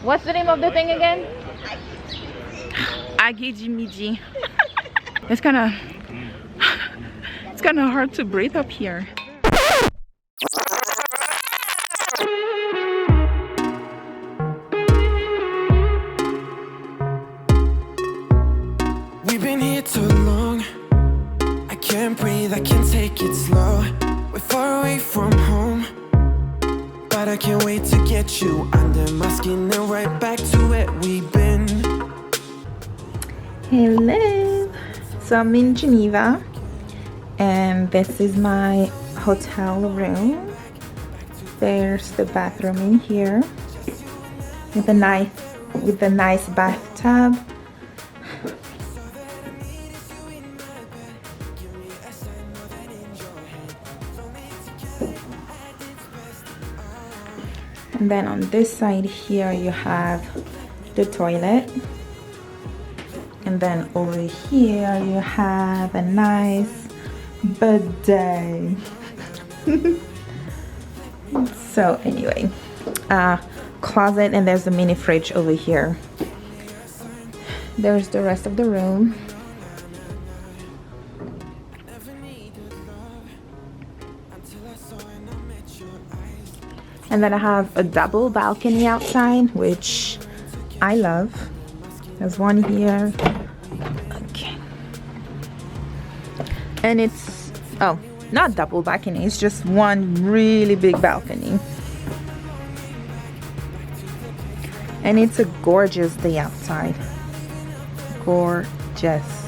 What's the name of the thing again? Aiguille midi. It's kind of hard to breathe up here. We've been here too long. I can't breathe, I can't take it slow. We're far away from home, but I can't wait to get you under my skin and right back to where we've been. Hello. So I'm in Geneva, and this is my hotel room. There's the bathroom in here with a nice bathtub. And then on this side here you have the toilet, and then over here you have a nice bidet. So anyway, closet, and there's a mini fridge over here. There's the rest of the room. And then I have a double balcony outside, which I love. There's one here. Okay. And it's, oh, not double balcony, it's just one really big balcony. And it's a gorgeous day outside. Gorgeous.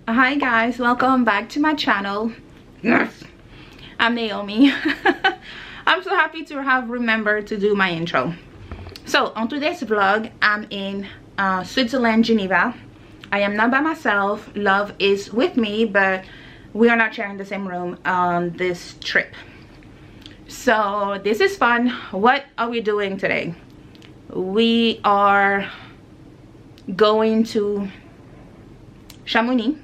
Hi guys, welcome back to my channel. Yes, I'm Naomi. I'm so happy to have remembered to do my intro. So on today's vlog, I'm in Switzerland, Geneva. I am not by myself. Love is with me, but we are not sharing the same room on this trip. So this is fun. What are we doing today? We are going to Chamonix.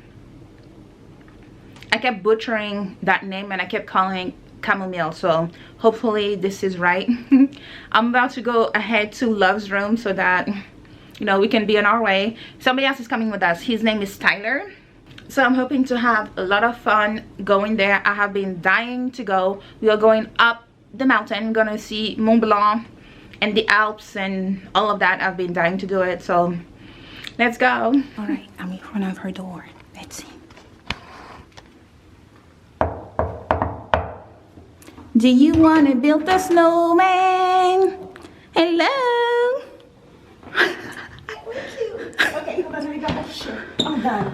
I kept butchering that name and I kept calling it chamomile, so hopefully this is right. I'm about to go ahead to Love's room so that, you know, we can be on our way. Somebody else is coming with us. His name is Tyler. So I'm hoping to have a lot of fun going there. I have been dying to go. We are going up the mountain, gonna see Mont Blanc and the Alps and all of that. I've been dying to do it, so let's go. All right, I'm in front of her door. Let's see. Do you want to build a snowman? Hello. Okay, hold on, let me grab my shirt. I'm done.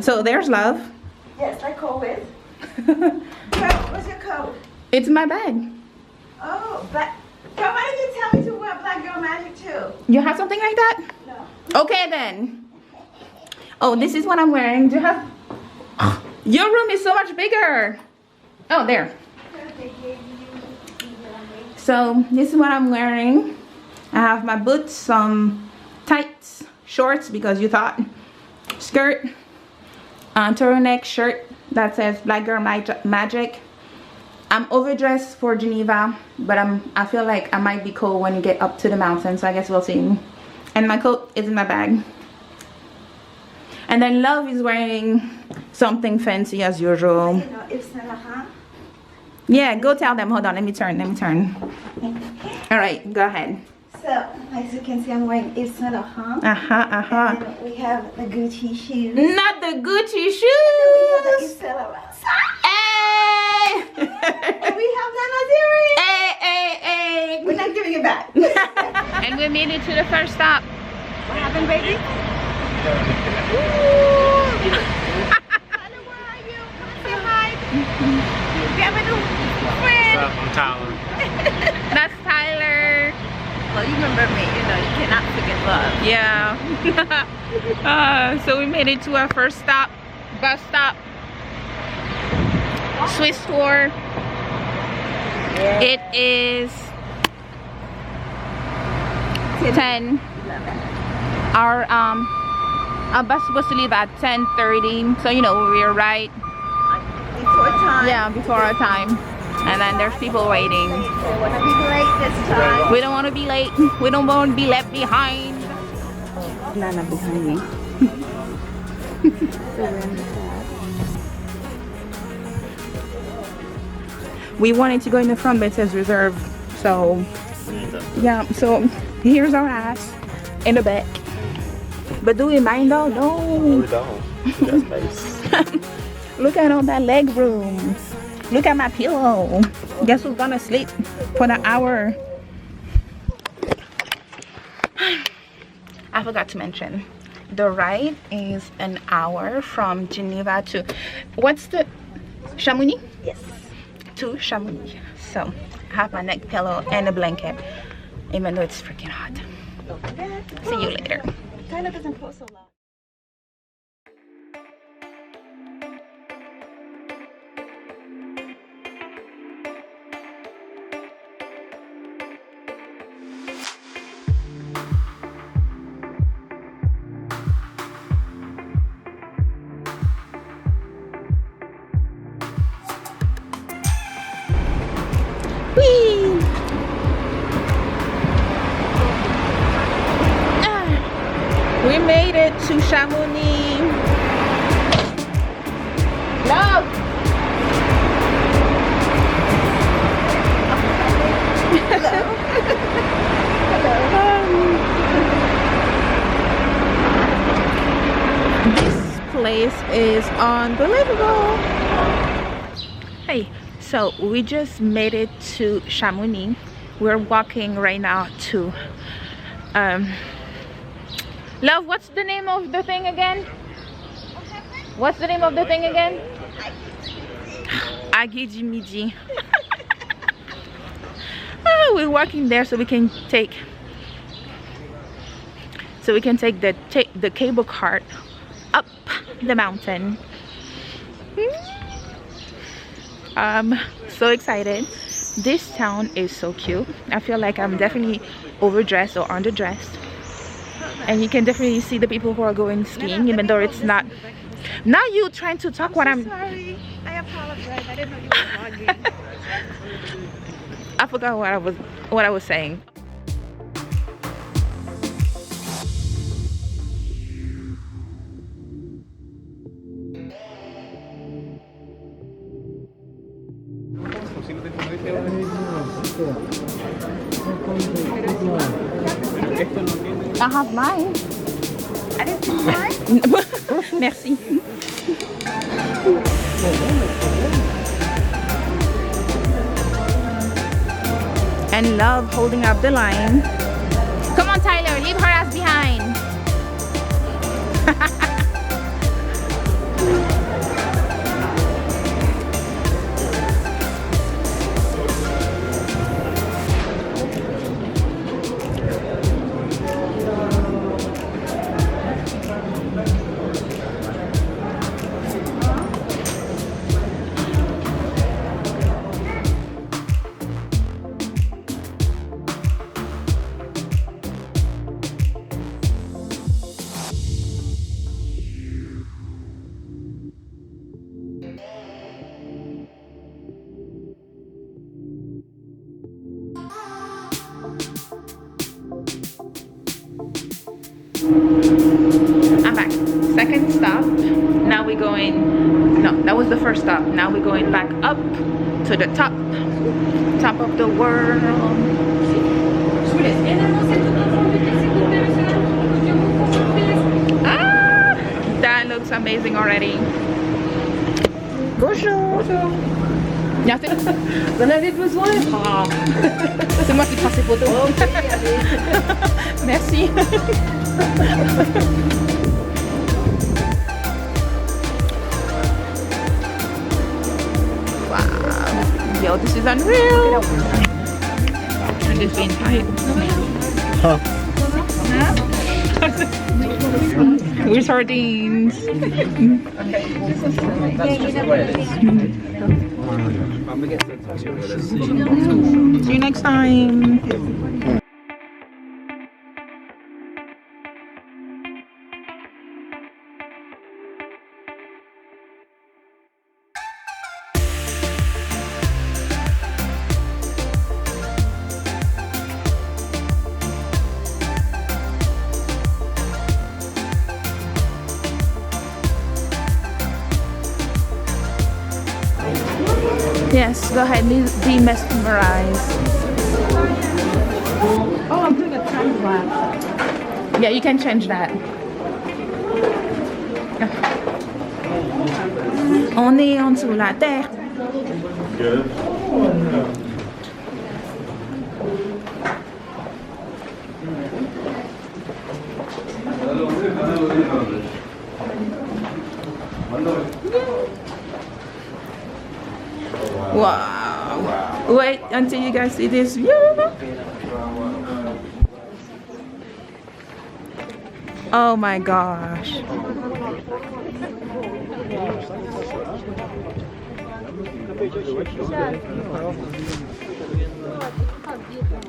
So there's Love. Yes, I call with. What's your code? It's my bag. Oh, but why did you tell me to wear Black Girl Magic too? You have something like that? No. Okay then. Oh, this is what I'm wearing. Do you have? Your room is so much bigger. Oh, there. So this is what I'm wearing. I have my boots, some tights, shorts because you thought, skirt, turtleneck shirt that says Black Girl Magic. I'm overdressed for Geneva, but I feel like I might be cold when you get up to the mountain, so I guess we'll see. And my coat is in my bag. And then Love is wearing something fancy as usual. Yeah, go tell them. Hold on, let me turn. All right, go ahead. So, as you can see, I'm wearing Yves Saint Laurent. And we have the Gucci shoes. Not the Gucci shoes. And we have the Yves Saint Laurent. Hey! And we have the bring it back. And we made it to the first stop. What happened, baby? Tyler, where are you? Say hi. You have a new friend. What's up? I'm Tyler. That's Tyler. Well, you remember me. You know, you cannot forget love. Yeah. So we made it to our first stop, bus stop. Swiss tour. Yeah. It is 10. Our bus was supposed to leave at 10:30, so you know we were right. Before time. Yeah, before our time. And then there's people waiting. They want to be late this time. We don't want to be late. We don't want to be left behind. Nana behind me. We wanted to go in the front, but it says reserved. So yeah, so here's our ass in the back. But do we mind though? No. We don't. That's nice. Look at all that leg room. Look at my pillow. Guess who's gonna sleep for the hour? I forgot to mention, the ride is an hour from Geneva to, what's the, Chamonix? Yes. To Chamonix. So I have my neck pillow and a blanket, even though it's freaking hot. See you later. Tyler doesn't post a lot. Whee! We made it to Chamonix. Love! This place is unbelievable. Hey, so we just made it to Chamonix. We're walking right now to Love, what's the name of the thing again? What's the name of the thing again? Aiguille midi. Oh, we're walking there so we can take the cable cart up the mountain. I'm so excited. This town is so cute. I feel like I'm definitely overdressed or underdressed. And you can definitely see the people who are going skiing, even though it's not. Now you trying to talk when I'm. Sorry, I apologize. I didn't know you were vlogging. I forgot what I was saying. I have mine. I didn't see mine. Merci. And Love holding up the line. Come on, Tyler, leave her ass behind. I'm back. Second stop. Now we're going. No, that was the first stop. Now we're going back up to the top of the world. Ah, that looks amazing already. Bonjour. Merci. Vous en avez besoin? Ah. C'est moi qui prends ces photos. Merci. Wow. Yo, this is unreal. And it's being tight. Huh? With sardines. See you next time. Yes, go ahead, be mesmerized. Oh, I'm doing a time lapse. Yeah, you can change that. On est en dessous la terre. Good. Wow. Wait until you guys see this view. Oh my gosh.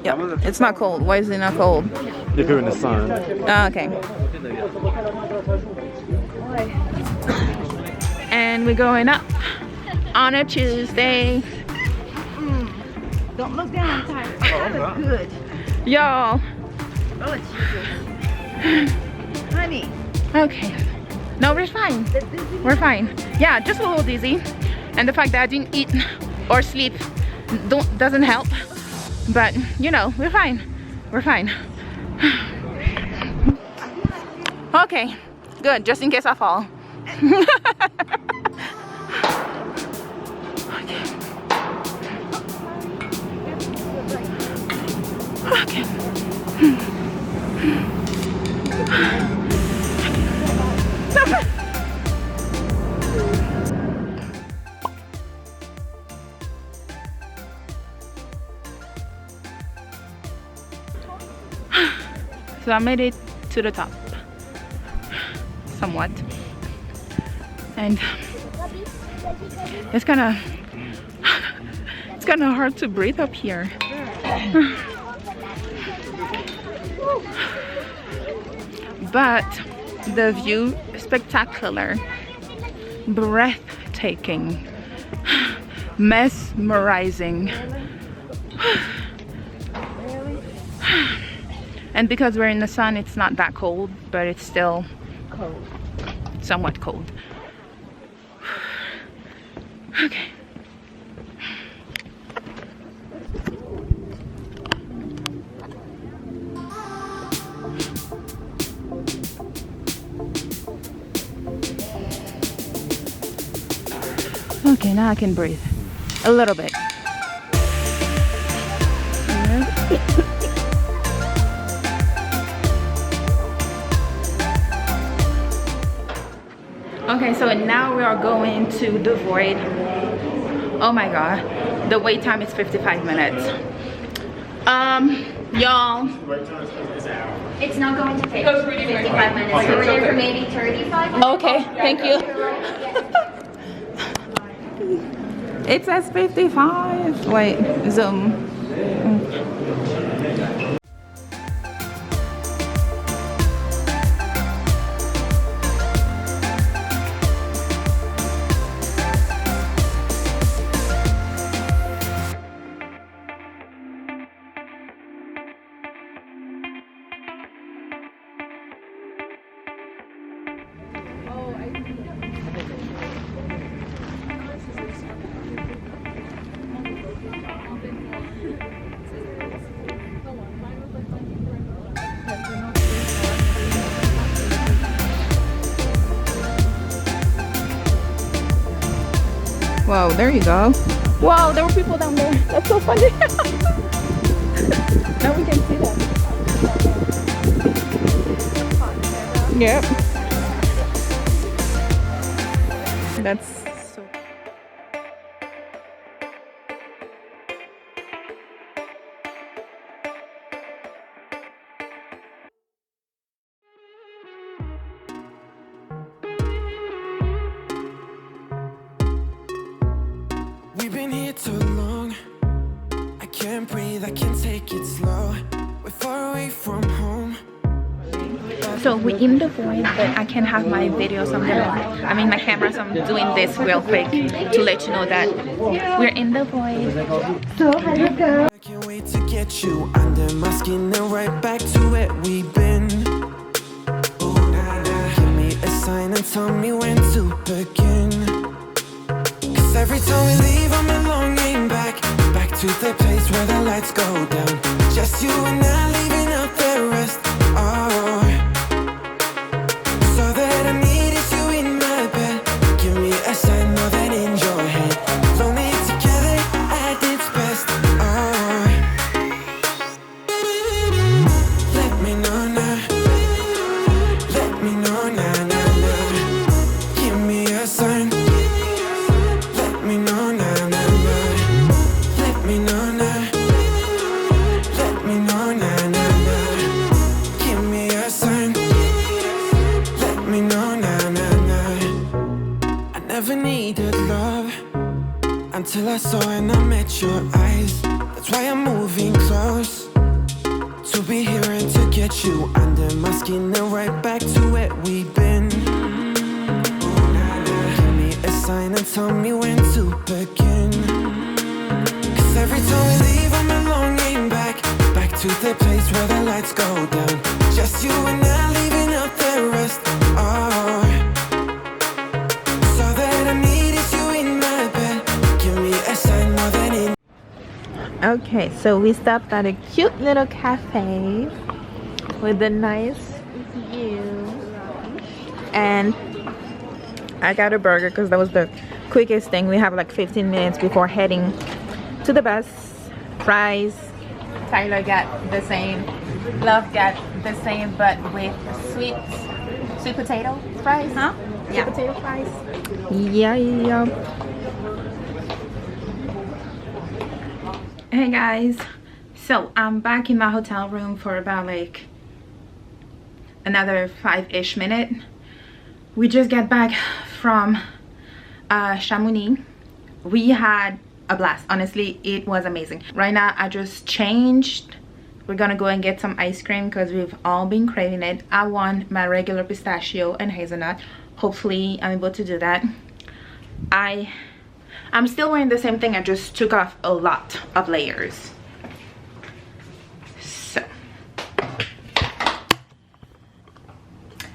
Yeah, it's not cold. Why is it not cold? If you're in the sun. Oh, okay. And we're going up on a Tuesday. Don't look down, Ty. That looks good. Y'all. Oh, it's good. Honey. Okay. No, we're fine. We're fine. Yeah, just a little dizzy. And the fact that I didn't eat or sleep doesn't help. But, you know, we're fine. We're fine. Okay. Good. Just in case I fall. Okay. So I made it to the top, somewhat, and it's kind of hard to breathe up here. But the view is spectacular, breathtaking, mesmerizing. And because we're in the sun, it's not that cold, but it's still cold, somewhat cold. Okay. Okay, now I can breathe a little bit. Okay, so now we are going to the void. Oh my god, the wait time is 55 minutes. Y'all, it's not going to take 55 minutes. We're there for maybe 35 minutes. okay, thank you. It says 55. Wait, zoom. Whoa, there you go. Wow, there were people down there. That's so funny. Now we can see them. Yep. That's so. We've been here too long. I can't breathe, I can't take it slow. We're far away from home. So we're in the void, but I can't have my video, so my camera, so I'm doing this real quick to let you know that we're in the void. So how you go? I can't wait to get you under my skin and right back to where we've been. Ooh, nah, nah. Give me a sign and tell me when to begin. Cause every time we leave, I'm longing back to the place where the lights go down. Just you and I leaving out the rest. Oh, so that I need is you in my bed. Give me a sign more than in your head. Lonely together at its best. Oh, let me know now. Let me know now, now, now. Give me a sign. Let me know now, now, now. Let me know now. Let me know now, now, now. Give me a sign. Let me know now, now, now. I never needed love until I saw and I met your eyes. That's why I'm moving close to be here and to get you under my skin and right back to where we've been. Give me a sign and tell me when to begin. Cause every time we leave, I'm longing back to the place where the lights go down. Just you and I leaving out the rest. Oh, so that I need is you in my bed. Give me a sign more than in. Okay, so we stopped at a cute little cafe with a nice view, and I got a burger because that was the quickest thing. We have like 15 minutes before heading to the bus. Fries. Tyler got the same. Love got the same, but with sweet potato fries. Huh? Sweet potato fries. Yeah. Hey guys, so I'm back in my hotel room for about like another 5-ish minutes. We just got back from Chamonix. We had a blast. Honestly, it was amazing. Right now I just changed. We're gonna go and get some ice cream because we've all been craving it. I want my regular pistachio and hazelnut. Hopefully I'm able to do that. I'm still wearing the same thing. I just took off a lot of layers. So,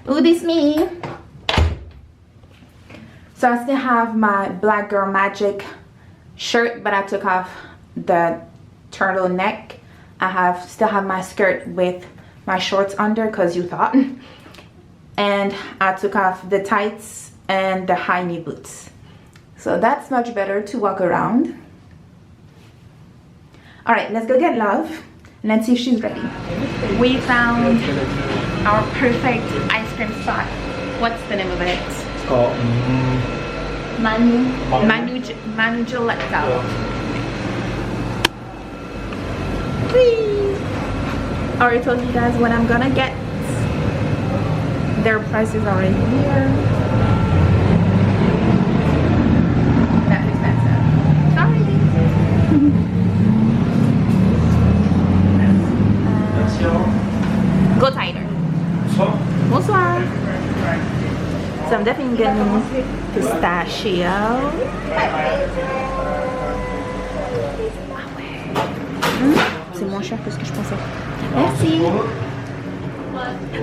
ooh, this me. So I still have my Black Girl Magic shirt, but I took off the turtleneck. I still have my skirt with my shorts under because you thought. And I took off the tights and the high knee boots. So that's much better to walk around. All right, let's go get Love. Let's see if she's ready. We found our perfect ice cream spot. What's the name of it? It's called Manu Gelato. Whee! I already told you guys what I'm gonna get. Their prices are right here. That's expensive. Sorry. Go tighter. Bonsoir. So I'm definitely getting pistachio. C'est moins cher que ce que je pensais. Merci.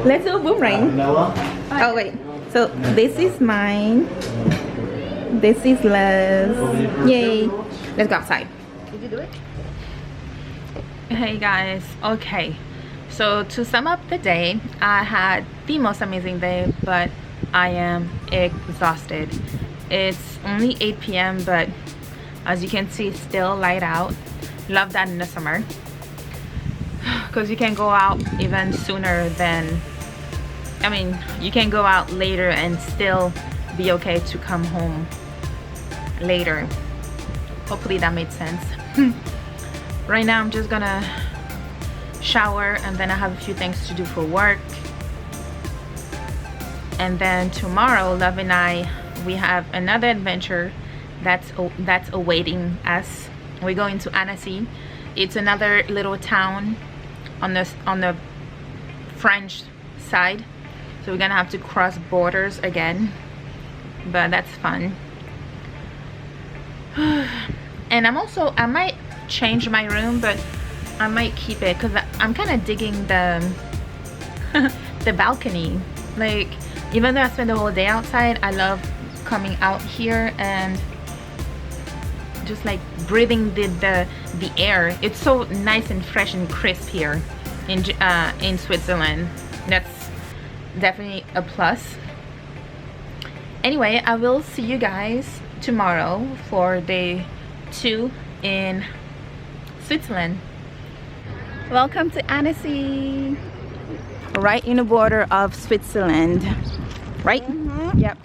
Let's do a boomerang. Oh wait. So this is mine. This is Liz. Yay. Let's go outside. Did you do it? Hey guys. Okay. So to sum up the day, I had the most amazing day, but I am exhausted. It's only 8 p.m. but As you can see, it's still light out. Love that in the summer, because you can go out even sooner than, I mean, you can go out later and still be okay to come home later. Hopefully that made sense. Right now I'm just gonna shower, and then I have a few things to do for work. And then tomorrow, Love and I, we have another adventure that's awaiting us. We're going to Annecy. It's another little town on the French side, so we're gonna have to cross borders again, but that's fun. And I might change my room, but I might keep it because I'm kind of digging the the balcony. Like, even though I spend the whole day outside, I love coming out here and just like breathing the air. It's so nice and fresh and crisp here in Switzerland. That's definitely a plus. Anyway, I will see you guys tomorrow for day 2 in Switzerland. Welcome to Annecy, right in the border of Switzerland, right? Yep.